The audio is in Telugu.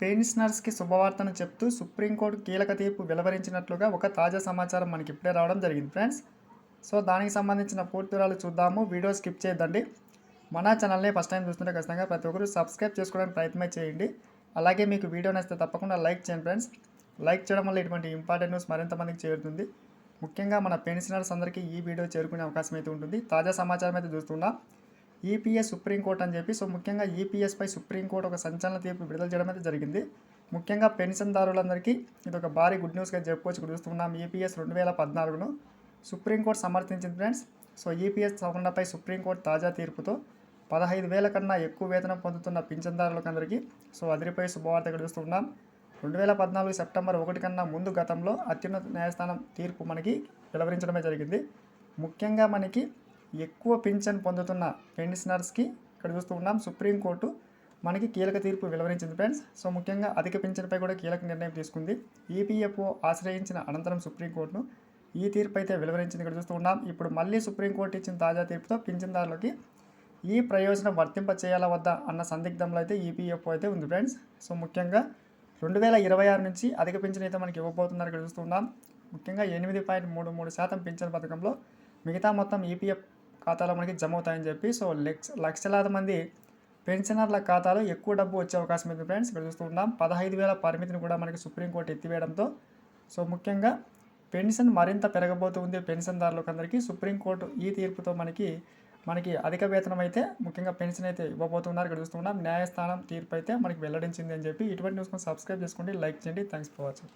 పెన్షనర్స్కి శుభవార్తను చెప్తూ సుప్రీంకోర్టు కీలక తీర్పు వెలువరించినట్లుగా ఒక తాజా సమాచారం మనకి ఇప్పుడే రావడం జరిగింది ఫ్రెండ్స్. సో దానికి సంబంధించిన పూర్తి వివరాలు చూద్దాము. వీడియో స్కిప్ చేయొద్దండి. మన ఛానల్ని ఫస్ట్ టైం చూస్తుంటే ఖచ్చితంగా ప్రతి ఒక్కరు సబ్స్క్రైబ్ చేసుకోవడానికి ప్రయత్నం చేయండి. అలాగే మీకు వీడియో నచ్చితే తప్పకుండా లైక్ చేయండి ఫ్రెండ్స్. లైక్ చేయడం వల్ల ఇటువంటి ఇంపార్టెంట్ న్యూస్ మరింత మందికి చేరుతుంది. ముఖ్యంగా మన పెన్షనర్స్ అందరికీ ఈ వీడియో చేరుకునే అవకాశం అయితే ఉంటుంది. తాజా సమాచారం అయితే చూస్తున్నాం. ఈపీఎస్ సుప్రీంకోర్టు అని చెప్పి ముఖ్యంగా ఈపీఎస్పై సుప్రీంకోర్టు ఒక సంచలన తీర్పు విడుదల చేయడం అయితే జరిగింది. ముఖ్యంగా పెన్షన్దారులందరికీ ఇది ఒక భారీ గుడ్ న్యూస్గా చెప్పుకోవచ్చు. చూస్తున్నాం ఈపీఎస్ 2014ను సుప్రీంకోర్టు సమర్థించింది ఫ్రెండ్స్. సో ఈపీఎస్ సవరణపై సుప్రీంకోర్టు తాజా తీర్పుతో 15,000 కన్నా ఎక్కువ వేతనం పొందుతున్న పింఛన్దారులకు అందరికీ అదిరిపోయే శుభవార్త ఇక్కడ చూస్తున్నాం. 2014 సెప్టెంబర్ 1 కన్నా ముందు గతంలో అత్యున్నత న్యాయస్థానం తీర్పు మనకి వెలువరించడమే జరిగింది. ముఖ్యంగా మనకి ఎక్కువ పింఛన్ పొందుతున్న పెన్షనర్స్కి ఇక్కడ చూస్తూ ఉన్నాం సుప్రీంకోర్టు మనకి కీలక తీర్పు వెలువరించింది ఫ్రెండ్స్. సో ముఖ్యంగా అధిక పింఛన్పై కూడా కీలక నిర్ణయం తీసుకుంది. ఈపీఎఫ్ఓ ఆశ్రయించిన అనంతరం సుప్రీంకోర్టును ఈ తీర్పు అయితే వెలువరించింది. ఇక్కడ చూస్తూ ఉన్నాం. ఇప్పుడు మళ్ళీ సుప్రీంకోర్టు ఇచ్చిన తాజా తీర్పుతో పింఛన్దారులకి ఈ ప్రయోజనం వర్తింప చేయాలా వద్దా అన్న సందిగ్ధంలో అయితే ఈపీఎఫ్ఓ అయితే ఉంది ఫ్రెండ్స్. సో ముఖ్యంగా 2026 నుంచి అధిక పింఛన్ అయితే మనకి ఇవ్వబోతున్నారు. ఇక్కడ చూస్తున్నాం. ముఖ్యంగా 8.33% పింఛన్ పథకంలో మిగతా మొత్తం ఈపీఎఫ్ ఖాతాలో మనకి జమ అవుతాయని చెప్పి లక్షలాది మంది పెన్షనర్ల ఖాతాలో ఎక్కువ డబ్బు వచ్చే అవకాశం ఉంది ఫ్రెండ్స్. ఇక్కడ చూస్తున్నాం. 15,000 పరిమితిని కూడా మనకి సుప్రీంకోర్టు ఎత్తివేయడంతో సో ముఖ్యంగా పెన్షన్ మరింత పెరగబోతుంది పెన్షన్దారులకు అందరికీ. సుప్రీంకోర్టు ఈ తీర్పుతో మనకి అధిక వేతనం అయితే ముఖ్యంగా పెన్షన్ అయితే ఇవ్వబోతున్నారు. ఇక్కడ చూస్తున్నాం. న్యాయస్థానం తీర్పు అయితే మనకి వెల్లడించింది అని చెప్పి. ఇటువంటి న్యూస్ సబ్స్క్రైబ్ చేసుకోండి, లైక్ చేయండి. Thanks for watching.